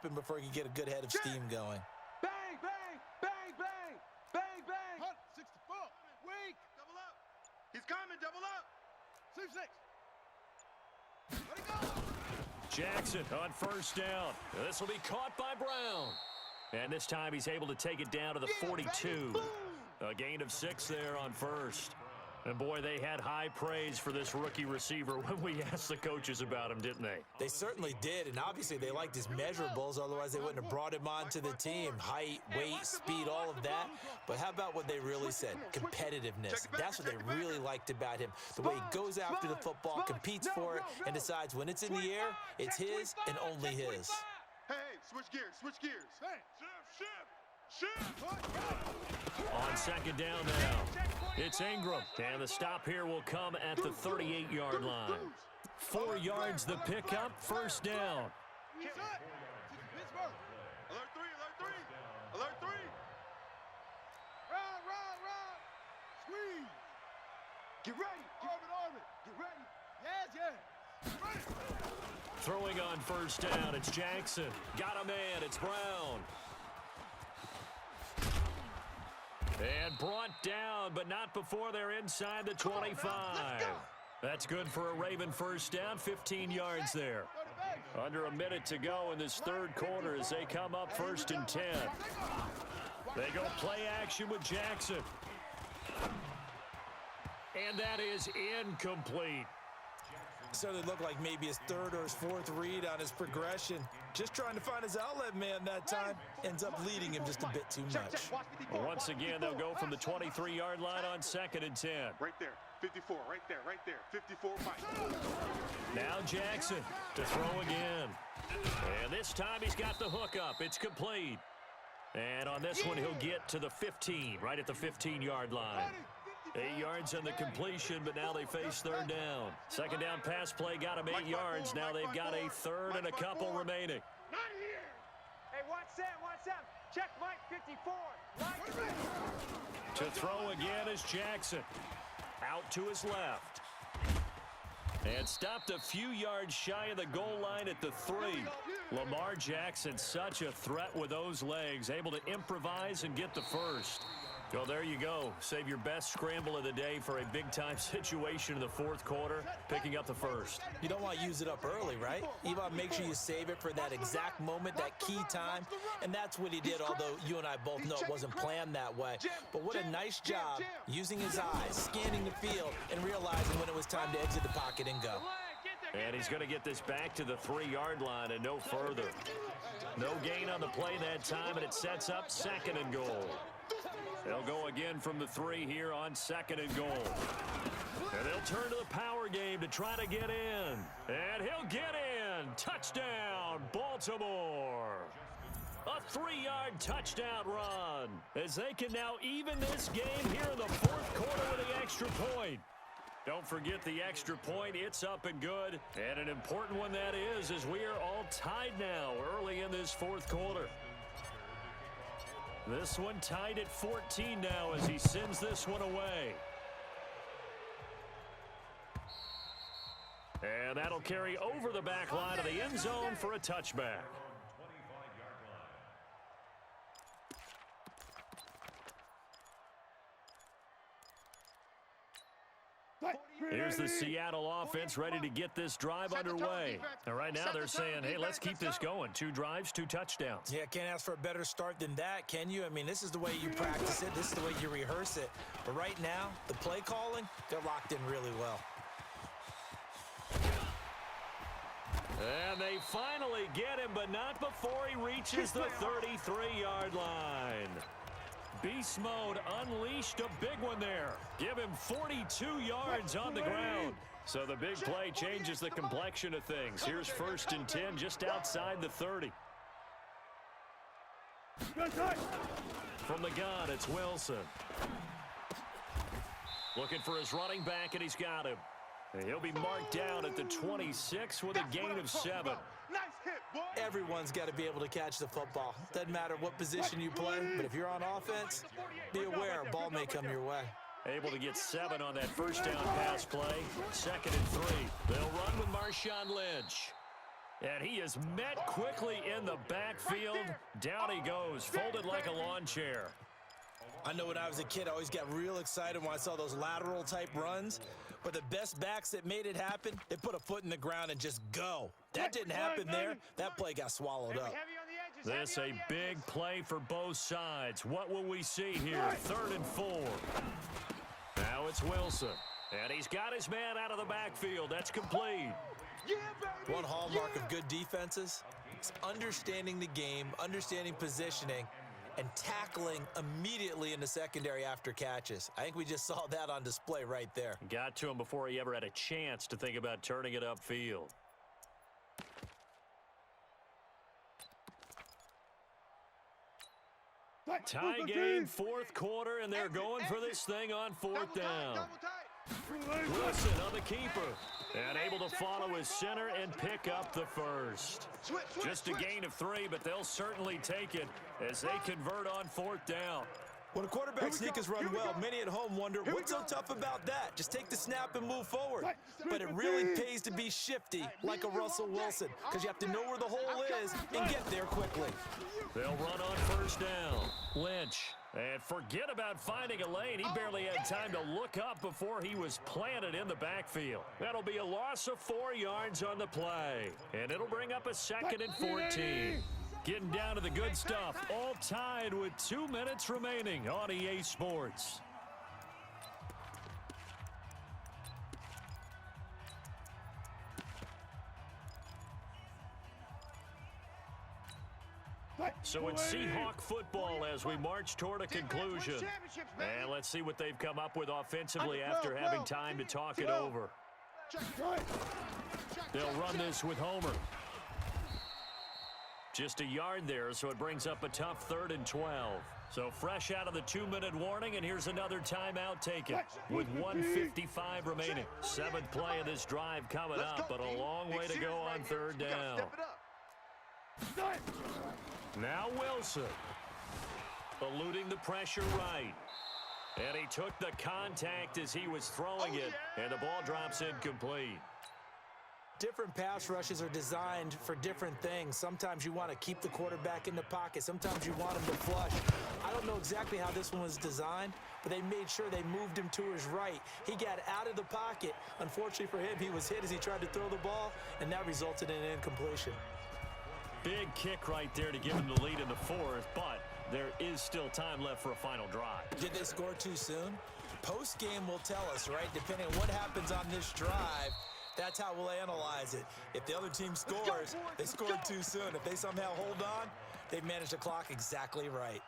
happen before he can get a good head of steam going. Bang, bang, bang, bang, bang, bang. 64. Weak. Double up. He's coming, double up. 6. Let it go. Jackson on first down. This will be caught by Brown. And this time he's able to take it down to the 42. A gain of 6 there on first. And, boy, they had high praise for this rookie receiver when we asked the coaches about him, didn't they? They certainly did, and obviously they liked his measurables. Otherwise, they wouldn't have brought him onto the team. Height, weight, speed, all of that. But how about what they really said? Competitiveness. That's what they really liked about him. The way he goes after the football, competes for it, and decides when it's in the air, it's his and only his. Hey, switch gears, switch gears. Hey, shift. On second down now, it's Ingram. And the stop here will come at the 38-yard line. 4 yards the pickup, first down. Alert 3, alert 3. Alert 3. Run. Squeeze. Get ready. Orbit. Get ready. Yes. Ready. Throwing on first down, it's Jackson. Got a man, it's Brown. And brought down, but not before they're inside the 25. That's good for a Raven first down, 15 yards there. Under a minute to go in this third quarter as they come up first and 10. They go play action with Jackson. And that is incomplete. Certainly looked like maybe his third or his fourth read on his progression. Just trying to find his outlet man that time. Ends up leading him just a bit too much. Once again, they'll go from the 23-yard line on second and 10. Right there. 54, right there. 54, Mike. Now Jackson to throw again. And this time he's got the hook up. It's complete. And on this one, he'll get to the 15, right at the 15-yard line. 8 yards on the completion, but now they face third down. Second down pass play got him 8 yards. Now they've got a third and a couple remaining. Not here. Hey, watch that. Check Mike 54. To throw again is Jackson. Out to his left. And stopped a few yards shy of the goal line at the 3. Lamar Jackson, such a threat with those legs, able to improvise and get the first. Well, there you go. Save your best scramble of the day for a big-time situation in the fourth quarter, picking up the first. You don't want to use it up early, right? You want to make sure you save it for that exact moment, that key time, and that's what he did, although you and I both know it wasn't planned that way. But what a nice job using his eyes, scanning the field, and realizing when it was time to exit the pocket and go. And he's going to get this back to the 3-yard line and no further. No gain on the play that time, and it sets up second and goal. They'll go again from the 3 here on second and goal. And they'll turn to the power game to try to get in. And he'll get in. Touchdown, Baltimore. A 3-yard touchdown run as they can now even this game here in the fourth quarter with the extra point. Don't forget the extra point. It's up and good. And an important one that is, as we are all tied now early in this fourth quarter. This one tied at 14 now as he sends this one away. And that'll carry over the back line of the end zone for a touchback. Here's the Seattle offense ready to get this drive underway. And right now they're saying, hey, let's keep this going. 2 drives, 2 touchdowns. Yeah, can't ask for a better start than that, can you? I mean, this is the way you practice it. This is the way you rehearse it. But right now, the play calling, they're locked in really well. And they finally get him, but not before he reaches the 33-yard line. Beast mode unleashed, a big one there. Give him 42 yards on the ground. So the big play changes the complexion of things. Here's first and 10 just outside the 30. From the gun, it's Wilson. Looking for his running back, and he's got him. And he'll be marked down at the 26 with a gain of 7. Everyone's got to be able to catch the football. Doesn't matter what position you play, but if you're on offense, be aware a ball may come your way. Able to get 7 on that first down pass play. Second and 3. They'll run with Marshawn Lynch. And he is met quickly in the backfield. Down he goes, folded like a lawn chair. I know when I was a kid, I always got real excited when I saw those lateral type runs. But the best backs that made it happen, they put a foot in the ground and just go. That didn't happen there. That play got swallowed up. This a big play for both sides. What will we see here? 3rd and 4. Now it's Wilson. And he's got his man out of the backfield. That's complete. One hallmark of good defenses is understanding the game, understanding positioning, and tackling immediately in the secondary after catches. I think we just saw that on display right there. Got to him before he ever had a chance to think about turning it upfield. Tie game, 4th quarter, and they're going for this thing on 4th down. Wilson on the keeper, and able to follow his center and pick up the first. Just a gain of 3, but they'll certainly take it as they convert on 4th down. When a quarterback sneak is run well, many at home wonder, what's so tough about that? Just take the snap and move forward. But it really pays to be shifty like a Russell Wilson, because you have to know where the hole is and get there quickly. They'll run on 1st down. Lynch. And forget about finding a lane. He barely had time to look up before he was planted in the backfield. That'll be a loss of 4 yards on the play. And it'll bring up a 2nd and 14. Getting down to the good stuff. All tied with 2 minutes remaining on EA Sports. So it's Seahawk football as we march toward a conclusion. And let's see what they've come up with offensively after having time to talk it over. They'll run this with Homer. Just a yard there, so it brings up a tough 3rd and 12. So fresh out of the 2-minute warning, and here's another timeout taken with 1:55 remaining. 7th play of this drive coming up, but a long way to go on 3rd down. Now Wilson, eluding the pressure right. And he took the contact as he was throwing it, and the ball drops incomplete. Different pass rushes are designed for different things. Sometimes you want to keep the quarterback in the pocket. Sometimes you want him to flush. I don't know exactly how this one was designed, but they made sure they moved him to his right. He got out of the pocket. Unfortunately for him, he was hit as he tried to throw the ball, and that resulted in an incompletion. Big kick right there to give him the lead in the 4th, but there is still time left for a final drive. Did they score too soon? Post-game will tell us, right? Depending on what happens on this drive, that's how we'll analyze it. If the other team scores, they scored too soon. If they somehow hold on, they've managed the clock exactly right.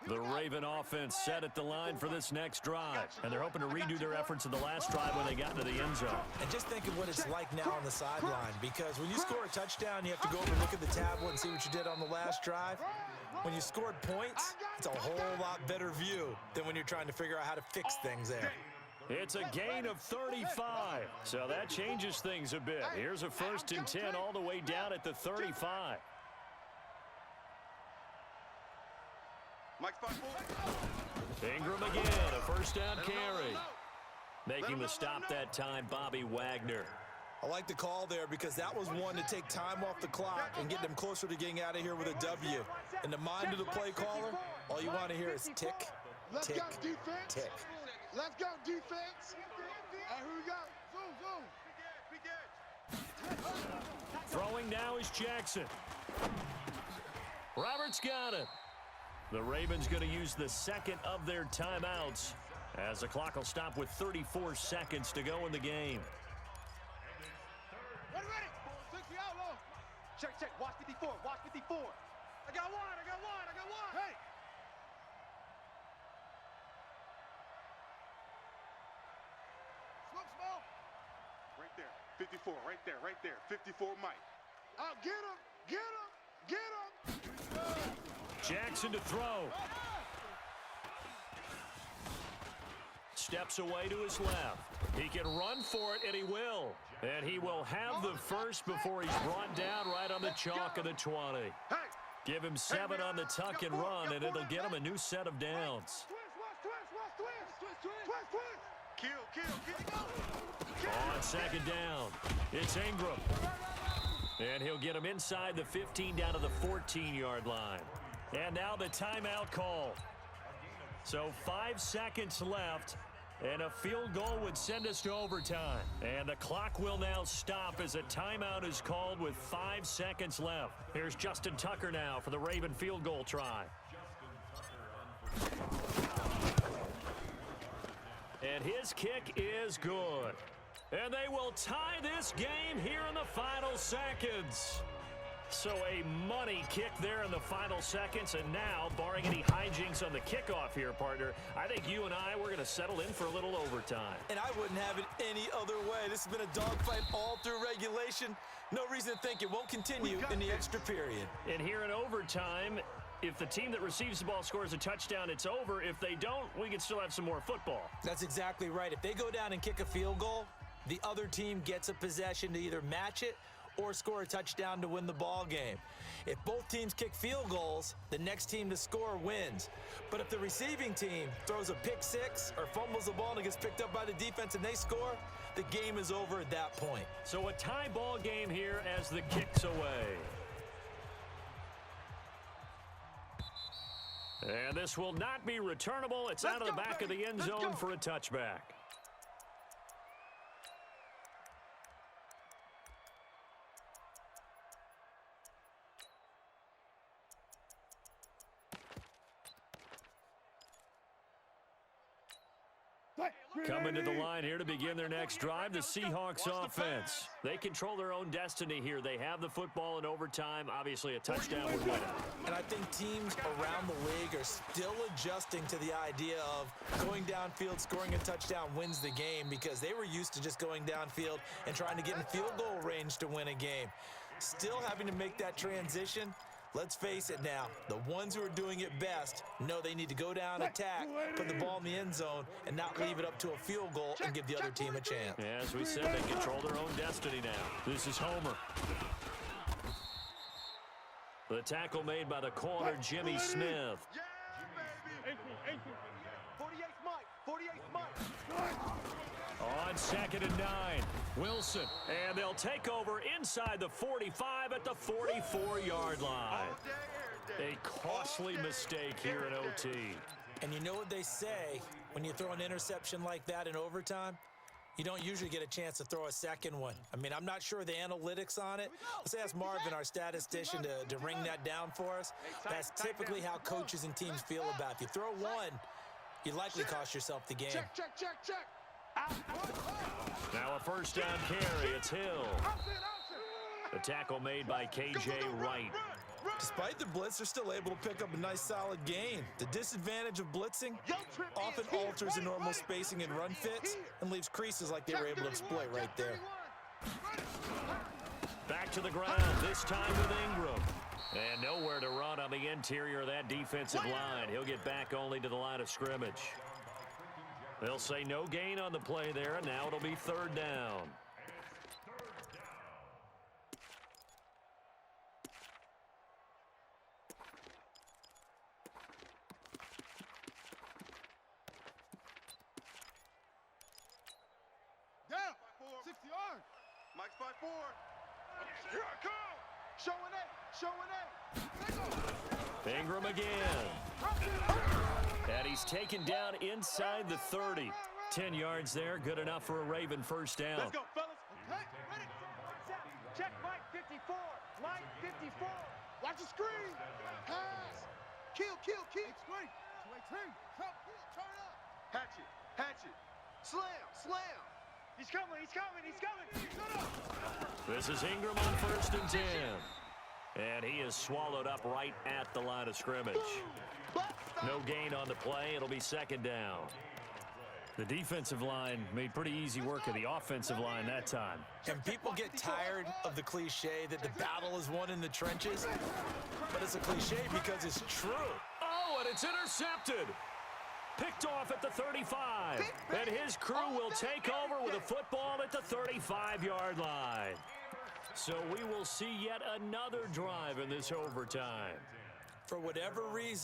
The Raven offense set at the line for this next drive, and they're hoping to redo their efforts in the last drive when they got into the end zone. And just think of what it's like now on the sideline, because when you score a touchdown, you have to go over and look at the tablet and see what you did on the last drive. When you scored points, it's a whole lot better view than when you're trying to figure out how to fix things there. It's a gain of 35, so that changes things a bit. Here's a 1st and 10 all the way down at the 35. Ingram again, a 1st down carry. Making the stop that time, Bobby Wagner. I like the call there because that was one to take time off the clock and get them closer to getting out of here with a W. In the mind of the play caller, all you want to hear is tick, tick, tick. Let's go, defense. Hey, who we got? Zoom. Throwing now is Jackson. Roberts got it. The Ravens going to use the 2nd of their timeouts as the clock will stop with 34 seconds to go in the game. Ready. 60 out low. Check. Watch 54. I got one. Hey. Smoke. Right there. 54. Right there. 54 Mike. Out. Get him. Jackson to throw. Steps away to his left. He can run for it, and he will. And he will have the first before he's brought down right on the chalk of the 20. Give him 7 on the tuck and run, and it'll get him a new set of downs. Twist. Kill. On second down, it's Ingram. And he'll get him inside the 15 down to the 14-yard line. And now the timeout call. So 5 seconds left, and a field goal would send us to overtime. And the clock will now stop as a timeout is called with 5 seconds left. Here's Justin Tucker now for the Raven field goal try. And his kick is good. And they will tie this game here in the final seconds. So a money kick there in the final seconds. And now, barring any hijinks on the kickoff here, partner, I think you and we're going to settle in for a little overtime. And I wouldn't have it any other way. This has been a dogfight all through regulation. No reason to think it won't continue in the extra period. And here in overtime, if the team that receives the ball scores a touchdown, it's over. If they don't, we can still have some more football. That's exactly right. If they go down and kick a field goal, the other team gets a possession to either match it or score a touchdown to win the ball game. If both teams kick field goals, the next team to score wins. But if the receiving team throws a pick six or fumbles the ball and it gets picked up by the defense and they score, the game is over at that point. So a tie ball game here as the kick's away. And this will not be returnable. It's out of the back of the end zone for a touchback. Coming to the line here to begin their next drive, the Seahawks offense. They control their own destiny here. They have the football in overtime. Obviously, a touchdown would win it. And I think teams around the league are still adjusting to the idea of going downfield, scoring a touchdown wins the game, because they were used to just going downfield and trying to get in field goal range to win a game. Still having to make that transition. Let's face it now, the ones who are doing it best know they need to go down, attack, put the ball in the end zone, and not leave it up to a field goal and give the other team a chance. Yeah, as we said, they control their own destiny now. This is Homer. The tackle made by the corner, Jimmy Smith. 48 Mike. 48 Mike. On second and 9, Wilson. And they'll take over inside the 45 at the 44-yard line. A costly mistake here in OT. And you know what they say, when you throw an interception like that in overtime, you don't usually get a chance to throw a second one. I mean, I'm not sure of the analytics on it. Let's ask Marvin, our statistician, to ring that down for us. That's typically how coaches and teams feel about it. If you throw one, you likely cost yourself the game. Check. Now a first down carry. It's Hill. The tackle made by K.J. Wright. Despite the blitz, they're still able to pick up a nice solid gain. The disadvantage of blitzing often alters the normal spacing and run fits and leaves creases like they were able to exploit right there. Back to the ground, this time with Ingram. And nowhere to run on the interior of that defensive line. He'll get back only to the line of scrimmage. They'll say no gain on the play there, and now it'll be third down. Down. 60 yards. Mike's by 4. Here I come. Showing it. Ingram again. And he's taken down inside the 30. 10 yards there, good enough for a Raven first down. Let's go, fellas. Okay, ready. Check Mike 54. Mike 54. Watch the screen. Pass. Kill. Screen. 218. Turn up. Hatchet. Slam. He's coming. Shut up. This is Ingram on first and 10. And he is swallowed up right at the line of scrimmage. No gain on the play. It'll be second down. The defensive line made pretty easy work of the offensive line that time. And people get tired of the cliche that the battle is won in the trenches, but it's a cliche because it's true. Oh, and it's intercepted. Picked off at the 35. And his crew will take over with a football at the 35-yard line. So we will see yet another drive in this overtime. For whatever reason,